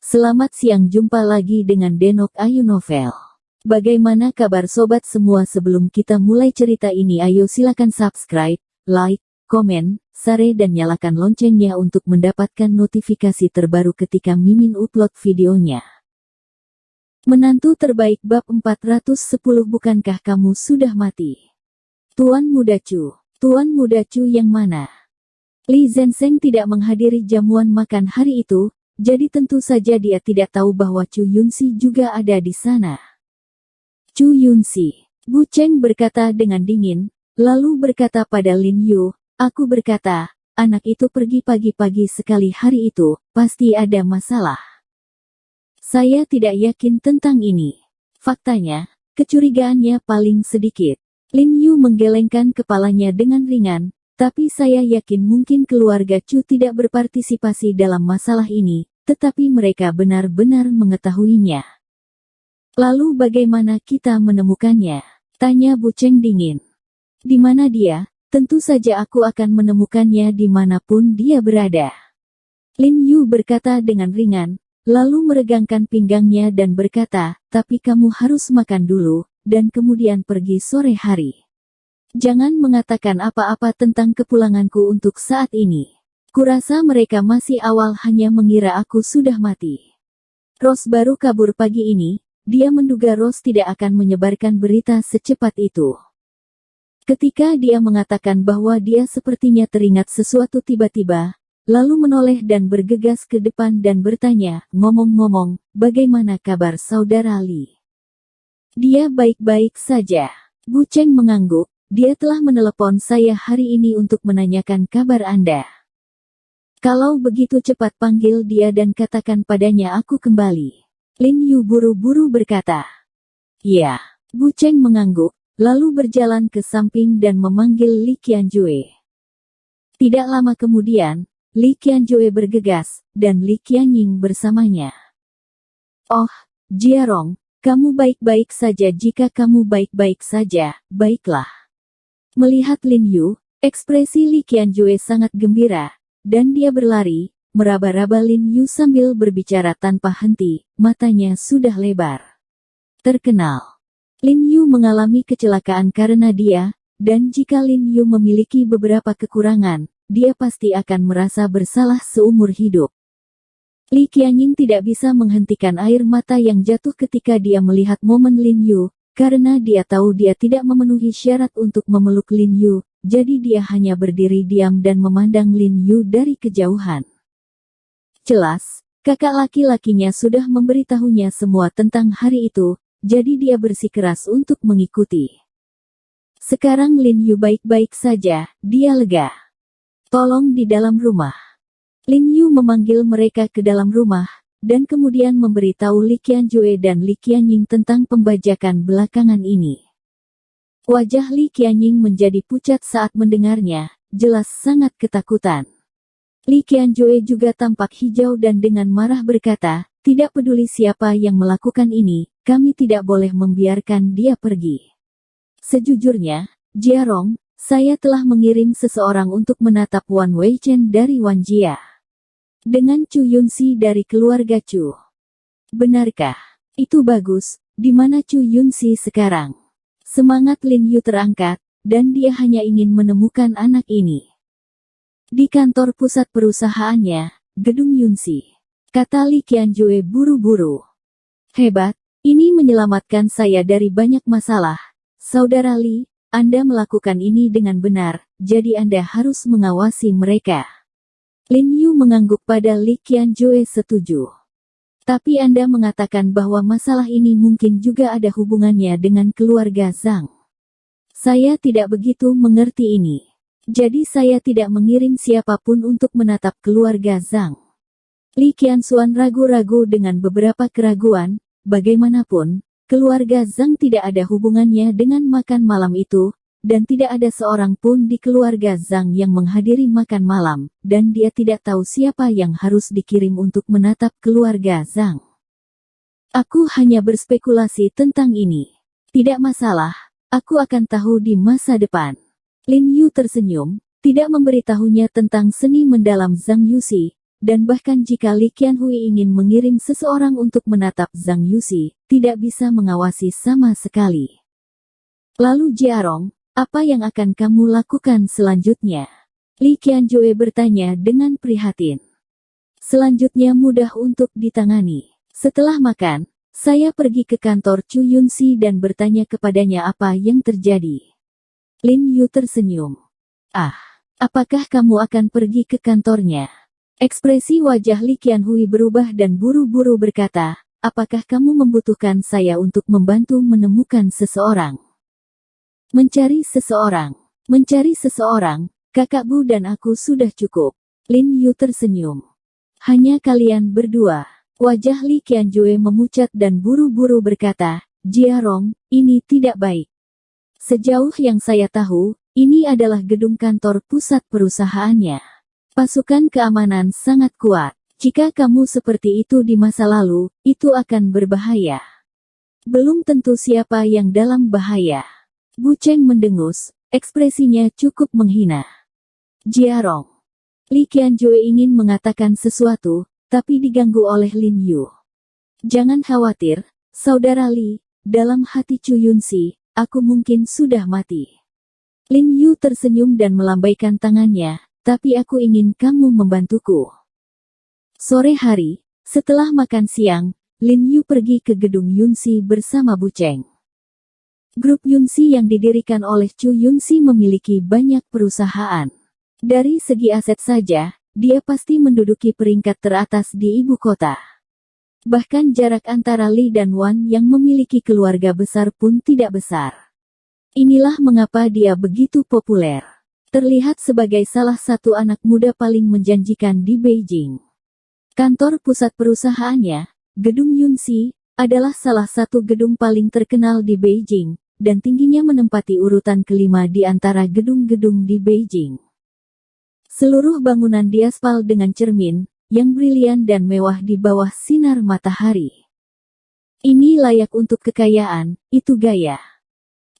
Selamat siang, jumpa lagi dengan Denok Ayu Novel. Bagaimana kabar sobat semua? Sebelum kita mulai cerita ini, ayo silakan subscribe, like, komen, share dan nyalakan loncengnya untuk mendapatkan notifikasi terbaru ketika Mimin upload videonya. Menantu terbaik bab 410. Bukankah kamu sudah mati? Tuan Muda Chu. Tuan Muda Chu yang mana? Li Zhensheng tidak menghadiri jamuan makan hari itu, jadi tentu saja dia tidak tahu bahwa Chu Yunxi juga ada di sana. Chu Yunxi, Bu Cheng berkata dengan dingin, lalu berkata pada Lin Yu, aku berkata, anak itu pergi pagi-pagi sekali hari itu, pasti ada masalah. Saya tidak yakin tentang ini. Faktanya, kecurigaannya paling sedikit. Lin Yu menggelengkan kepalanya dengan ringan, tapi saya yakin mungkin keluarga Chu tidak berpartisipasi dalam masalah ini, tetapi mereka benar-benar mengetahuinya. Lalu bagaimana kita menemukannya? Tanya Bu Cheng dingin. Di mana dia? Tentu saja aku akan menemukannya dimanapun dia berada. Lin Yu berkata dengan ringan, lalu meregangkan pinggangnya dan berkata, tapi kamu harus makan dulu, dan kemudian pergi sore hari. Jangan mengatakan apa-apa tentang kepulanganku untuk saat ini. Kurasa mereka masih awal hanya mengira aku sudah mati. Rose baru kabur pagi ini, dia menduga Rose tidak akan menyebarkan berita secepat itu. Ketika dia mengatakan bahwa dia sepertinya teringat sesuatu tiba-tiba, lalu menoleh dan bergegas ke depan dan bertanya, ngomong-ngomong, bagaimana kabar saudara Li? Dia baik-baik saja. Bu Cheng mengangguk. Dia telah menelepon saya hari ini untuk menanyakan kabar Anda. Kalau begitu cepat panggil dia dan katakan padanya aku kembali. Lin Yu buru-buru berkata. Ya. Bu Cheng mengangguk, lalu berjalan ke samping dan memanggil Li Qianjue. Tidak lama kemudian, Li Qianjue bergegas, dan Li Qianying bersamanya. Oh, Jiarong, kamu baik-baik saja. Jika kamu baik-baik saja, baiklah. Melihat Lin Yu, ekspresi Li Qianjue sangat gembira, dan dia berlari, meraba-raba Lin Yu sambil berbicara tanpa henti, matanya sudah lebar. Terkenal. Lin Yu mengalami kecelakaan karena dia, dan jika Lin Yu memiliki beberapa kekurangan, dia pasti akan merasa bersalah seumur hidup. Li Qianying tidak bisa menghentikan air mata yang jatuh ketika dia melihat momen Lin Yu, karena dia tahu dia tidak memenuhi syarat untuk memeluk Lin Yu, jadi dia hanya berdiri diam dan memandang Lin Yu dari kejauhan. Jelas, kakak laki-lakinya sudah memberitahunya semua tentang hari itu, jadi dia bersikeras untuk mengikuti. Sekarang Lin Yu baik-baik saja, dia lega. Tolong di dalam rumah. Lin Yu memanggil mereka ke dalam rumah, dan kemudian memberitahu Li Qianjue dan Li Qianying tentang pembajakan belakangan ini. Wajah Li Qianying menjadi pucat saat mendengarnya, jelas sangat ketakutan. Li Qianjue juga tampak hijau dan dengan marah berkata, tidak peduli siapa yang melakukan ini, kami tidak boleh membiarkan dia pergi. Sejujurnya, Jiarong, saya telah mengirim seseorang untuk menatap Wan Weichen dari Wanjia. Dengan Chu Yunxi dari keluarga Chu. Benarkah? Itu bagus. Di mana Chu Yunxi sekarang? Semangat Lin Yu terangkat, dan dia hanya ingin menemukan anak ini. Di kantor pusat perusahaannya, gedung Yunxi. Kata Li Qianjue buru-buru. Hebat, ini menyelamatkan saya dari banyak masalah. Saudara Li, Anda melakukan ini dengan benar, jadi Anda harus mengawasi mereka. Lin Yu mengangguk pada Li Qianjue setuju. Tapi Anda mengatakan bahwa masalah ini mungkin juga ada hubungannya dengan keluarga Zhang. Saya tidak begitu mengerti ini. Jadi saya tidak mengirim siapapun untuk menatap keluarga Zhang. Li Qianxuan ragu-ragu dengan beberapa keraguan, bagaimanapun, keluarga Zhang tidak ada hubungannya dengan makan malam itu, dan tidak ada seorang pun di keluarga Zhang yang menghadiri makan malam, dan dia tidak tahu siapa yang harus dikirim untuk menatap keluarga Zhang. Aku hanya berspekulasi tentang ini. Tidak masalah, aku akan tahu di masa depan. Lin Yu tersenyum, tidak memberitahunya tentang seni mendalam Zhang Yuxi, dan bahkan jika Li Qianhui ingin mengirim seseorang untuk menatap Zhang Yuxi, tidak bisa mengawasi sama sekali. Lalu Jiarong, apa yang akan kamu lakukan selanjutnya? Li Qianjue bertanya dengan prihatin. Selanjutnya mudah untuk ditangani. Setelah makan, saya pergi ke kantor Chu Yunxi dan bertanya kepadanya apa yang terjadi. Lin Yu tersenyum. Apakah kamu akan pergi ke kantornya? Ekspresi wajah Li Qianhui berubah dan buru-buru berkata, apakah kamu membutuhkan saya untuk membantu menemukan seseorang? Mencari seseorang, kakak Bu dan aku sudah cukup. Lin Yu tersenyum. Hanya kalian berdua. Wajah Li Qianjue memucat dan buru-buru berkata, Jiarong, ini tidak baik. Sejauh yang saya tahu, ini adalah gedung kantor pusat perusahaannya. Pasukan keamanan sangat kuat. Jika kamu seperti itu di masa lalu, itu akan berbahaya. Belum tentu siapa yang dalam bahaya. Bu Cheng mendengus, ekspresinya cukup menghina. Jiarong. Li Qianjue ingin mengatakan sesuatu, tapi diganggu oleh Lin Yu. Jangan khawatir, saudara Li, dalam hati Chu Yunxi, aku mungkin sudah mati. Lin Yu tersenyum dan melambaikan tangannya, tapi aku ingin kamu membantuku. Sore hari, setelah makan siang, Lin Yu pergi ke gedung Yunxi bersama Bu Cheng. Grup Yunxi yang didirikan oleh Chu Yunxi memiliki banyak perusahaan. Dari segi aset saja, dia pasti menduduki peringkat teratas di ibu kota. Bahkan jarak antara Li dan Wan yang memiliki keluarga besar pun tidak besar. Inilah mengapa dia begitu populer. Terlihat sebagai salah satu anak muda paling menjanjikan di Beijing. Kantor pusat perusahaannya, Gedung Yunxi, adalah salah satu gedung paling terkenal di Beijing, dan tingginya menempati urutan kelima di antara gedung-gedung di Beijing. Seluruh bangunan diaspal dengan cermin, yang brilian dan mewah di bawah sinar matahari. Ini layak untuk kekayaan, itu gaya.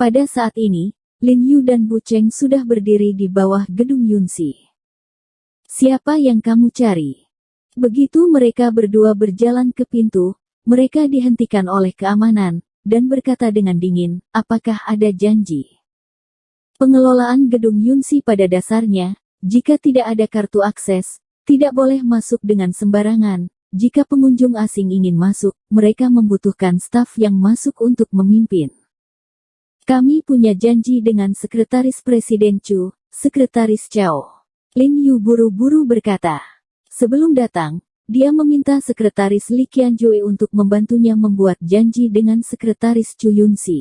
Pada saat ini, Lin Yu dan Bu Cheng sudah berdiri di bawah gedung Yunxi. Siapa yang kamu cari? Begitu mereka berdua berjalan ke pintu, mereka dihentikan oleh keamanan, dan berkata dengan dingin, apakah ada janji? Pengelolaan gedung Yunxi pada dasarnya, jika tidak ada kartu akses, tidak boleh masuk dengan sembarangan. Jika pengunjung asing ingin masuk, mereka membutuhkan staf yang masuk untuk memimpin. Kami punya janji dengan Sekretaris Presiden Chu, Sekretaris Chao. Lin Yu buru-buru berkata. Sebelum datang, dia meminta Sekretaris Li Qianjue untuk membantunya membuat janji dengan Sekretaris Chu Yunxi.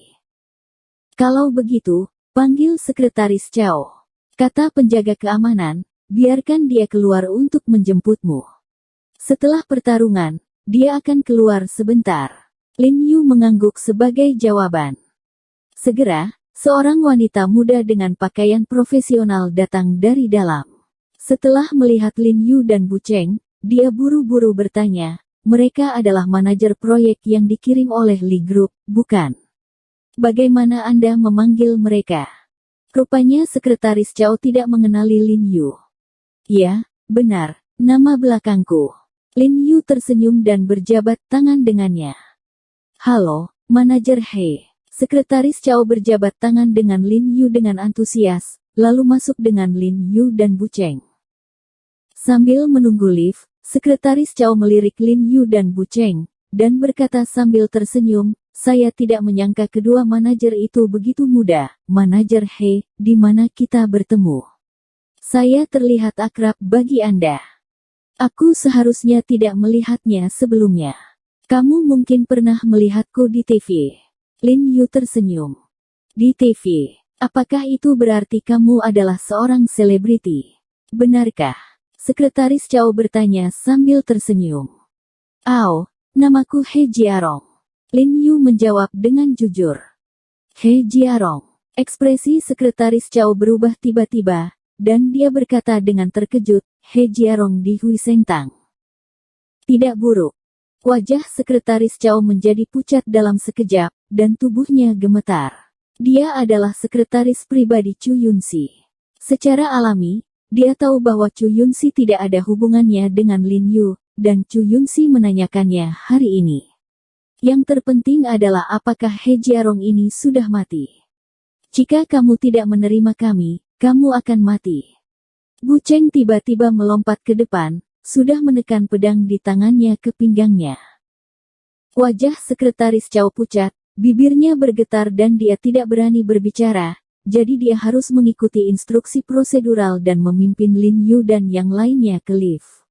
Kalau begitu, panggil Sekretaris Chao. Kata penjaga keamanan, biarkan dia keluar untuk menjemputmu. Setelah pertarungan, dia akan keluar sebentar. Lin Yu mengangguk sebagai jawaban. Segera, seorang wanita muda dengan pakaian profesional datang dari dalam. Setelah melihat Lin Yu dan Bu Cheng, dia buru-buru bertanya, mereka adalah manajer proyek yang dikirim oleh Li Group, bukan? Bagaimana Anda memanggil mereka? Rupanya Sekretaris Chao tidak mengenali Lin Yu. Ya, benar, nama belakangku. Lin Yu tersenyum dan berjabat tangan dengannya. Halo, Manajer He. Sekretaris Chao berjabat tangan dengan Lin Yu dengan antusias, lalu masuk dengan Lin Yu dan Bu Cheng. Sambil menunggu lift, Sekretaris Chao melirik Lin Yu dan Bu Cheng, dan berkata sambil tersenyum, saya tidak menyangka kedua manajer itu begitu muda. Manajer He, di mana kita bertemu? Saya terlihat akrab bagi Anda. Aku seharusnya tidak melihatnya sebelumnya. Kamu mungkin pernah melihatku di TV. Lin Yu tersenyum. Di TV, apakah itu berarti kamu adalah seorang selebriti? Benarkah? Sekretaris Chao bertanya sambil tersenyum. Namaku He Jiarong. Lin Yu menjawab dengan jujur. He Jiarong. Ekspresi Sekretaris Chao berubah tiba-tiba, dan dia berkata dengan terkejut, He Jiarong di Huiseng Tang. Tidak buruk. Wajah Sekretaris Chao menjadi pucat dalam sekejap, dan tubuhnya gemetar. Dia adalah sekretaris pribadi Chu Yunxi. Secara alami, dia tahu bahwa Chu Yunxi tidak ada hubungannya dengan Lin Yu, dan Chu Yunxi menanyakannya hari ini. Yang terpenting adalah apakah He Jiarong ini sudah mati. Jika kamu tidak menerima kami, kamu akan mati. Bu Cheng tiba-tiba melompat ke depan, sudah menekan pedang di tangannya ke pinggangnya. Wajah sekretaris Cao pucat, bibirnya bergetar dan dia tidak berani berbicara. Jadi dia harus mengikuti instruksi prosedural dan memimpin Lin Yu dan yang lainnya ke lift.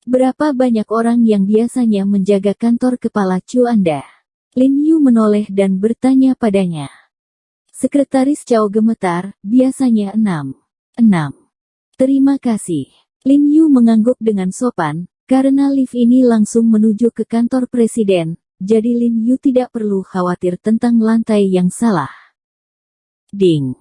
Berapa banyak orang yang biasanya menjaga kantor kepala Chu Anda? Lin Yu menoleh dan bertanya padanya. Sekretaris Cao gemetar, biasanya 6. Terima kasih. Lin Yu mengangguk dengan sopan, karena lift ini langsung menuju ke kantor presiden, jadi Lin Yu tidak perlu khawatir tentang lantai yang salah. Ding.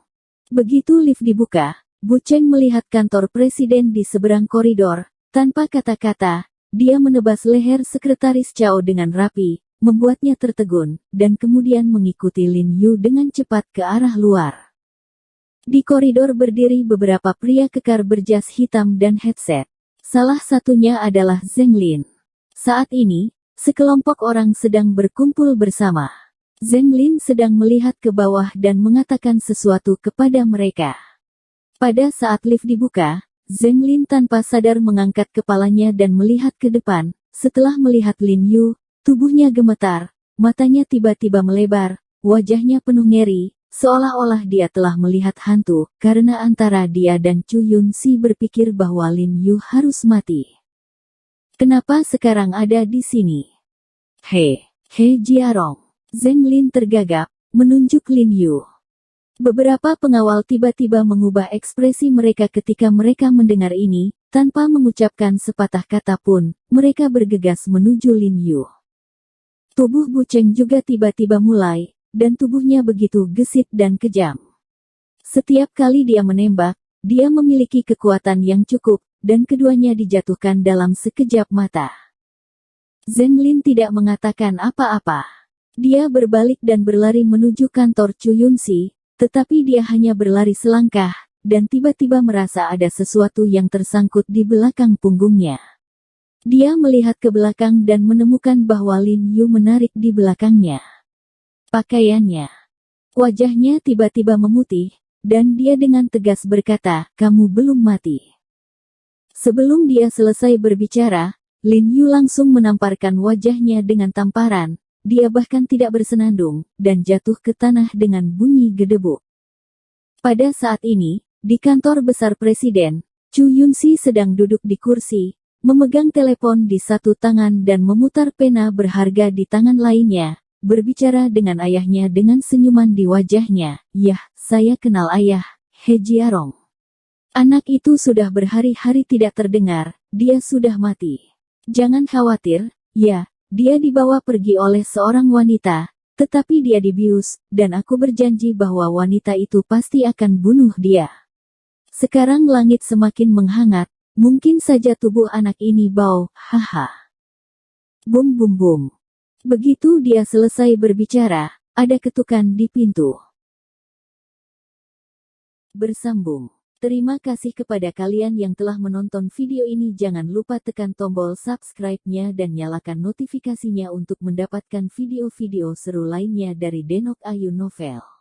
Begitu lift dibuka, Bu Cheng melihat kantor presiden di seberang koridor. Tanpa kata-kata, dia menebas leher sekretaris Cao dengan rapi, membuatnya tertegun, dan kemudian mengikuti Lin Yu dengan cepat ke arah luar. Di koridor berdiri beberapa pria kekar berjas hitam dan headset. Salah satunya adalah Zheng Lin. Saat ini, sekelompok orang sedang berkumpul bersama. Zheng Lin sedang melihat ke bawah dan mengatakan sesuatu kepada mereka. Pada saat lift dibuka, Zheng Lin tanpa sadar mengangkat kepalanya dan melihat ke depan. Setelah melihat Lin Yu, tubuhnya gemetar, matanya tiba-tiba melebar, wajahnya penuh ngeri, seolah-olah dia telah melihat hantu, karena antara dia dan Chu Yunxi berpikir bahwa Lin Yu harus mati. Kenapa sekarang ada di sini? He Jiarong. Zheng Lin tergagap, menunjuk Lin Yu. Beberapa pengawal tiba-tiba mengubah ekspresi mereka ketika mereka mendengar ini, tanpa mengucapkan sepatah kata pun, mereka bergegas menuju Lin Yu. Tubuh Bu Cheng juga tiba-tiba mulai, dan tubuhnya begitu gesit dan kejam. Setiap kali dia menembak, dia memiliki kekuatan yang cukup, dan keduanya dijatuhkan dalam sekejap mata. Zheng Lin tidak mengatakan apa-apa. Dia berbalik dan berlari menuju kantor Chu Yunxi, tetapi dia hanya berlari selangkah, dan tiba-tiba merasa ada sesuatu yang tersangkut di belakang punggungnya. Dia melihat ke belakang dan menemukan bahwa Lin Yu menarik di belakangnya pakaiannya. Wajahnya tiba-tiba memutih, dan dia dengan tegas berkata, "Kamu belum mati." Sebelum dia selesai berbicara, Lin Yu langsung menamparkan wajahnya dengan tamparan. Dia bahkan tidak bersenandung, dan jatuh ke tanah dengan bunyi gedebuk. Pada saat ini, di kantor besar presiden, Chu Yunxi sedang duduk di kursi, memegang telepon di satu tangan dan memutar pena berharga di tangan lainnya, berbicara dengan ayahnya dengan senyuman di wajahnya. "Yah, saya kenal ayah, He Jiarong. Anak itu sudah berhari-hari tidak terdengar, dia sudah mati. Jangan khawatir, ya. Dia dibawa pergi oleh seorang wanita, tetapi dia dibius, dan aku berjanji bahwa wanita itu pasti akan bunuh dia. Sekarang langit semakin menghangat, mungkin saja tubuh anak ini bau, haha." Bum bum bum. Begitu dia selesai berbicara, ada ketukan di pintu. Bersambung. Terima kasih kepada kalian yang telah menonton video ini. Jangan lupa tekan tombol subscribe-nya dan nyalakan notifikasinya untuk mendapatkan video-video seru lainnya dari Denok Ayu Novel.